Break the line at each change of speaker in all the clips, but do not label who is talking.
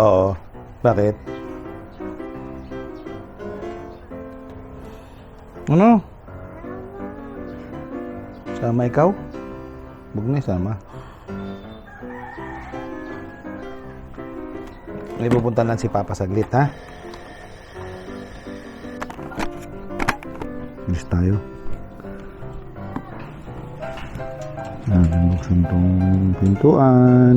Oo. Bakit? Ano? Sama ikaw? Huwag na sama. May pupunta lang si Papa saglit, ha? Bilis tayo. Buksan tong pintuan.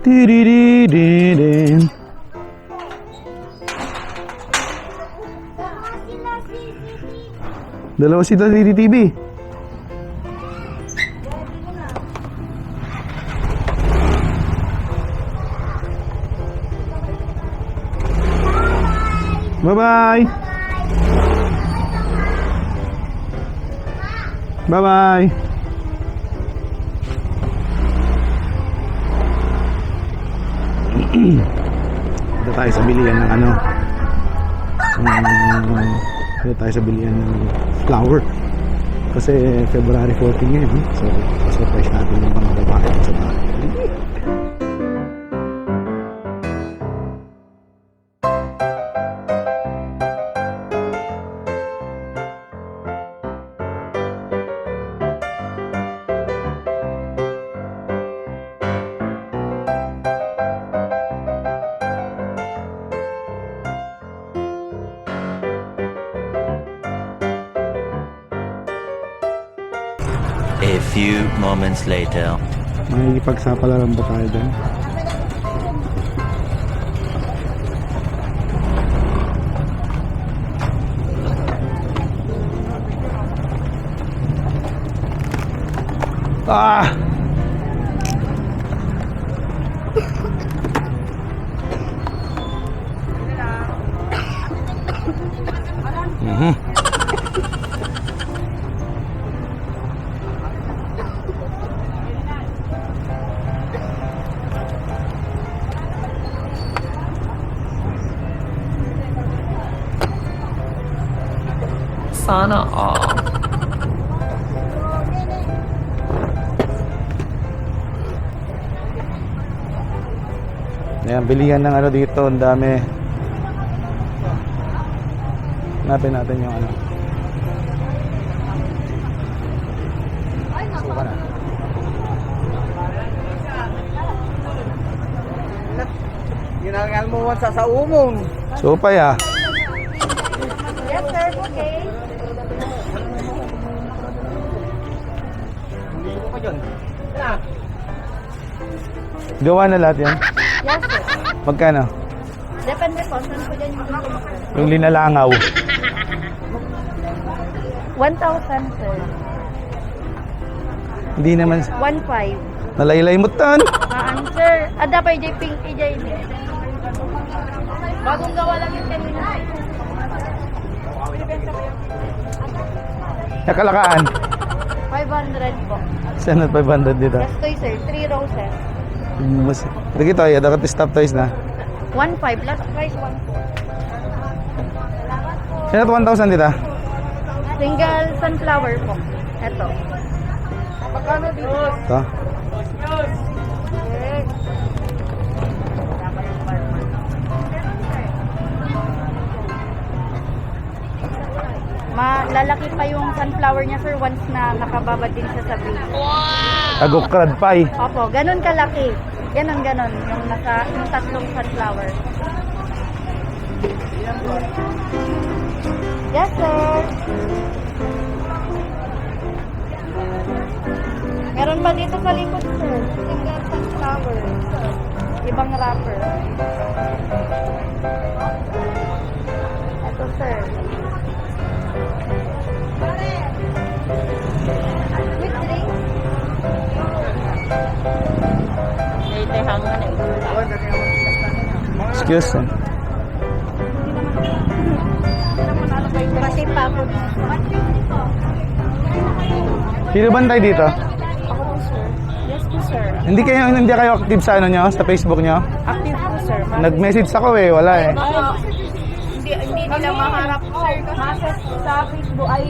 Tiriririririn. Dalawa sila sa CCTV. Bye-bye. Bye-bye. Dito tayo sa bilihan ng ano. Dito tayo sa bilihan ng flower. Kasi February 14 ngayon. So, surprise natin yung mga babae sa bahay.
A few moments later.
Makikipagsapalaran ba tayo dyan? Ah!
Sana all.
Ayan, bilihan ng ano dito, ang dami. Hanapin natin yung ano. Suka na.
Ginangal mo sa umong.
Supay ah.
Yes, sir. Okay.
Gawa na lahat yan.
Yes, sir.
Magkano?
Depende po. Saan po dyan yung
Yung linalangaw.
1,000, sir.
Hindi naman.
1,500.
Nalaylay mo tan.
Sir. Ada pa yung pink EJ ni. Bagong gawa lang yung 10 minutes.
Nakalakaan.
500 po.
Saan at 500 dito?
Yes, toy, sir. 3 roses.
Mas. Dito tayo. Dapat stop toys na.
1,500. Last price, 1,400.
Saan at 1,000 dito?
Single sunflower po. Ito. Magkano dito?
Ito.
Yes. Malalaki pa yung sunflower niya, sir, once na nakababad din siya sa base.
Agokrad pie.
Opo, ganun kalaki. Ganon, yung nasa yung tatlong sunflower. Yes, sir. Meron pa dito sa likod, sir. Single sunflower. Ibang wrapper. Ito, sir. With drink?
Excuse me.
Kasi pagod.
Sino bantay dito?
Ako po, sir. Yes po, sir.
Hindi kayo active sa ano nyo, sa Facebook nyo?
Active po, sir.
Nag-message ako eh, wala eh.
Hindi nila maharap, sir. Message sa Facebook ay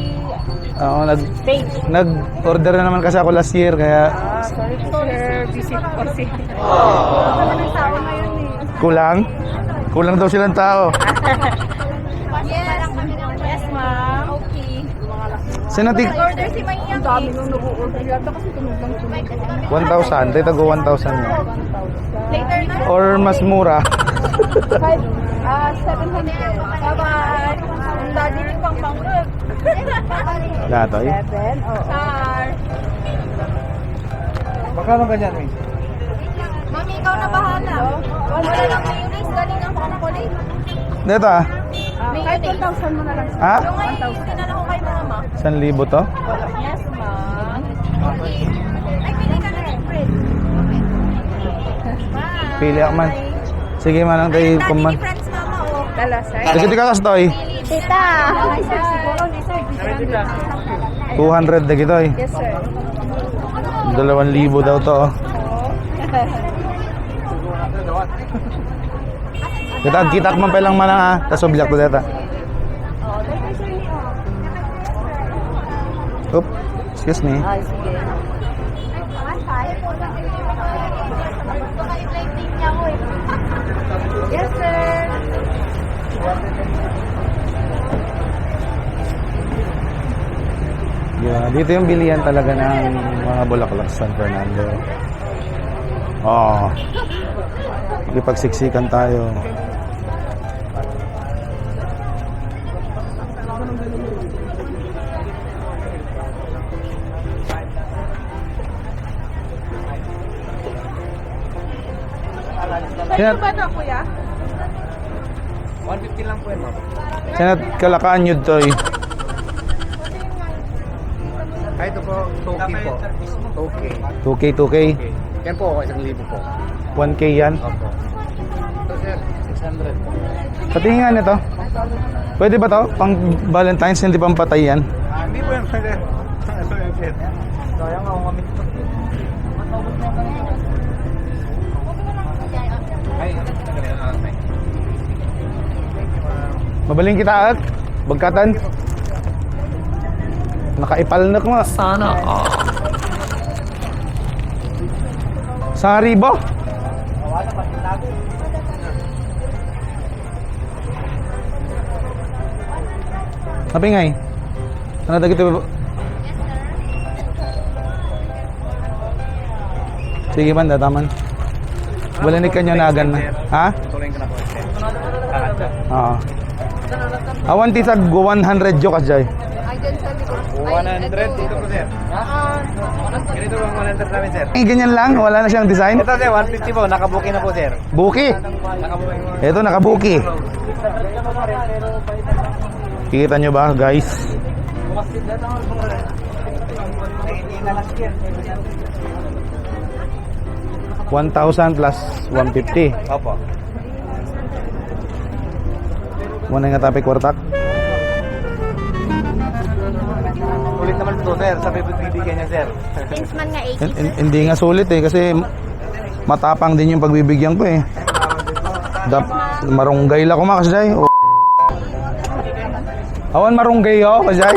Oo,
page.
nag-order na naman kasi ako last year, kaya
Sorry po, sir. Busy po kasi. Wala ng tao ngayon eh.
kulang. Kulang daw silang tao.
Yes, ma'am. Okay.
Sinatik
Order si Mayang. Ang dami nung nag-order yata kasi tunog lang tunog.
1,000, tayo tago 1,000 nyo.
Later na.
Or mas mura.
700. Bye-bye. Ang daddy ni Pang Pangkot.
Datoy.
7? Oo. Sir.
Magkano ganyan, eh?
Mami, ikaw na bahala. Wala lang mayonnaise. Galing ang chocolate.
Dito ah.
Kahit 1,000 mo na lang.
Ha?
Yung ay, dinala ko kay mama.
1,000 to?
Yes, ma'am. Okay. Ay, pili ka na rin, friend. Bye.
Pili ako man. Sige man ang tayo kuman.
Friends, mama, oh. Dala, sir.
Sige tika kastoy.
Tita. Ay, sir. Siguro, ni sir.
200 na gito eh.
Yes, sir.
2,000 daw to oh. Kita man pa lang man ha. Tapos oblak ko data. Oop. Excuse me.
Ay, sige. Yes, sir.
Yeah, dito yung bilihan talaga ng mga bulaklak San Fernando. Oh. Ipagsiksikan tayo.
Sa'yo ba na, kuya?
150 lang po yan, ma'am.
Sinat kalakaan yun to eh.
Ay, ito po, Toki po. Toki.
2K.
Yan po, 1,000 po.
1K yan.
Opo. Ito, sir, 600 po.
Patingin nito. Pwede ba to? Pang Valentine's, hindi pang patay yan.
Hindi po yan, sir. Ito yan, sir. Sayang ako kami. Ay,
Mabaling kita at bagkatan. Nakaipalnak mo.
Sana all.
Sa Haribo. Napingay. Ano na kita? Sige man, dataman. Balinig ka nyo na agan na. Ha?
tuloy ko na po, sir.
Oo. Awan ti tag 100 jo kasjay.
100 dito po, sir. Ganito po ang 100 namin, sir.
Eh, ganyan lang, wala na siyang design.
Ito, sir, 150 po. Nakabuki na po, sir.
Buki.
Nakabuki.
Ito nakabuki. Kita nyo ba, guys?
Hindi na last year.
1,000 plus 150.
Opo.
Muna nga tapi kwartak.
Ulit naman po, sir. Sabi po bibigyan niya, sir.
Since man nga 80.
Hindi nga sulit eh kasi matapang din yung pagbibigyan ko eh. Marunggay la ko makasjay. Awan marunggay yo kasjay.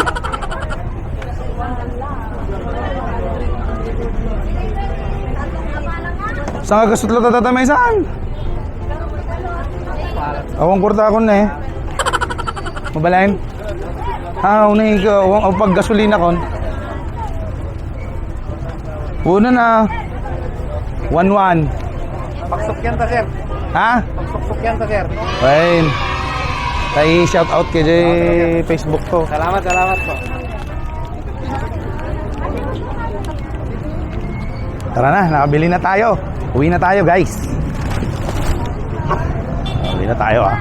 Saan ka kasutlo tatamay saan? Awang kurta ako na eh. Mabalain? Ha, unay ka. Awang pag gasolina kon. Una na. 1-1.
Pagsok yan ta, sir.
Ha?
Pagsok yan ta, sir.
Fine. Tayo shout out kay Facebook ko.
Salamat po.
Tara na, nakabili na tayo. Uwi na tayo, guys. Uwi na tayo, ah.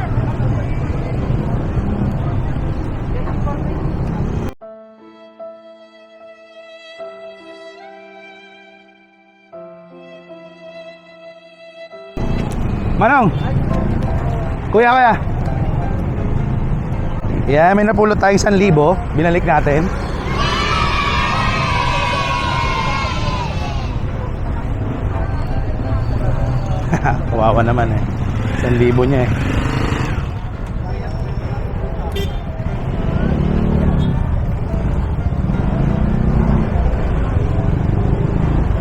Manong! Kuya. Yeah, may napulot tayong 1,000. Binalik natin. Kawawa naman eh. 1,000 niya eh.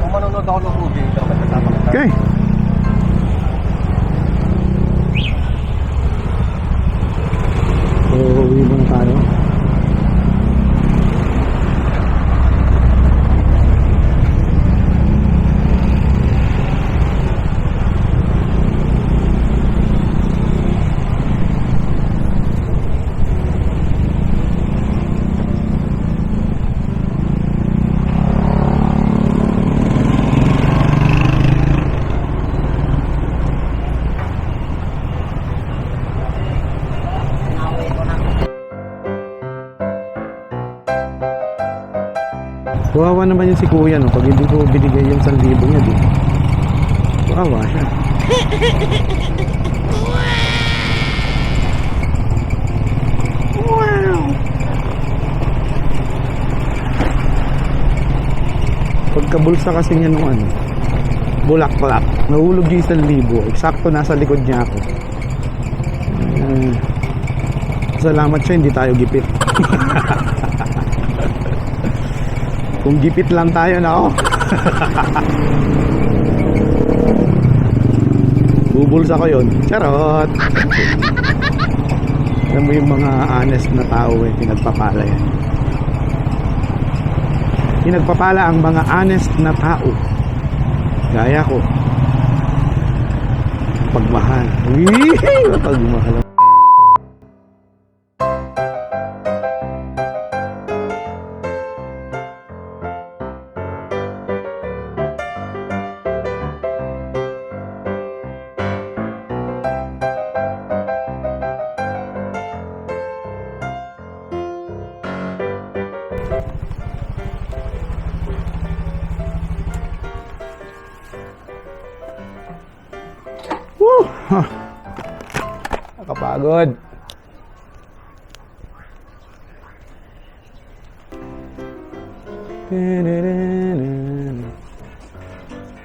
Kung manonood ako ng movie, ikaw kasama ka.
Okay. So, uwi muna tayo. Kawawa naman yun si kuya, no? Pag hindi ko binigay yung 1,000 niya, di. Kawawa siya. Wow! Pagkabulsa kasi niya nung ano, bulaklak. Nahulog yung 1,000. Eksakto nasa likod niya ako. Salamat siya, hindi tayo gipit. Kung gipit lang tayo na ako. Bubulsa ko yun. Charot. Alam mo yung mga honest na tao eh, pinagpapala yan. Pinagpapala ang mga honest na tao. Gaya ko. Pagmahal. Pagmahal. Woo! Huh. Nakapagod.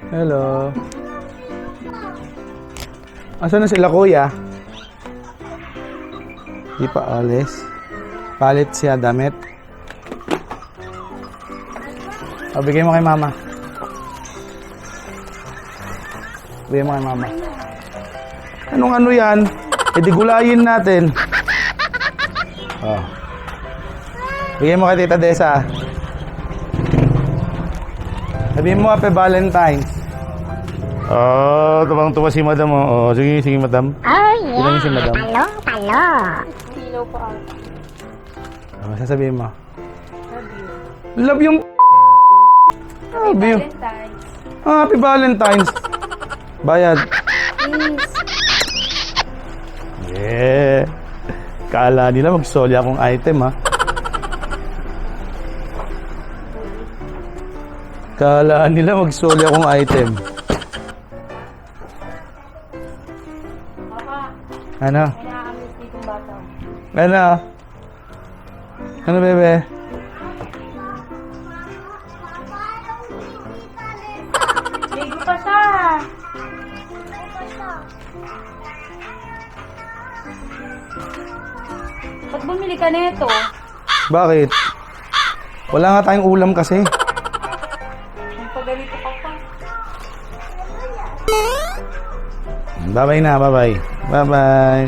Hello. Asan na sila kuya? Di pa alis. Palit siya damit. O, bigay mo kay mama. Bigay mo kay mama. Anong ano yan? E di gulayin natin. Oh. Bigay mo kay Tita Desa. Sabihin mo, Happy Valentine's. Oh, tuwang-tuwa si madam. Oh, sige, sige madam.
Oh yeah,
Ilan si madam?
talo.
Kilo po ako.
Oh, sasabihin mo.
Love you.
Love you. Love you.
Valentine's.
Happy Valentine's. Bayad.
Please.
Yeah. Kala nila magsoli akong item, ha? Kala nila magsoli akong item.
Papa,
Ano?
may nakakamiss ditong bata.
Ano? Ano, bebe?
Ligo pa siya. Ba't bumili ka nito?
Bakit? Wala nga tayong ulam kasi.
Ang pagalito ka pa.
Bye-bye na, bye-bye. Bye-bye.